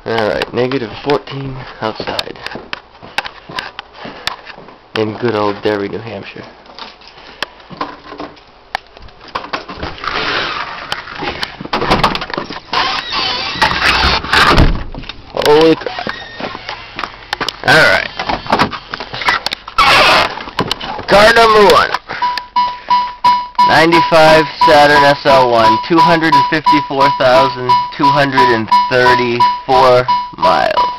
Alright, negative 14 outside in good old Derry, New Hampshire. Holy crap. Alright. Car number 1. 95 Saturn SL1, 254,234 miles.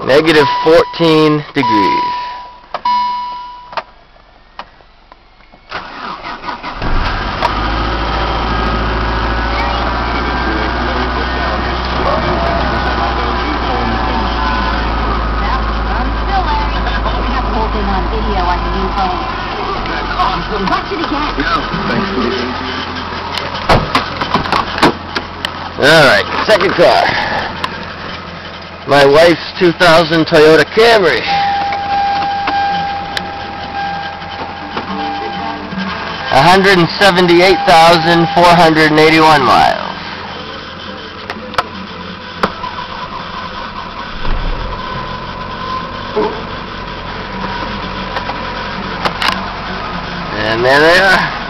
Negative 14 degrees. Watch it again. Alright, second car. My wife's 2000 Toyota Camry. $178,481 miles. And there they are.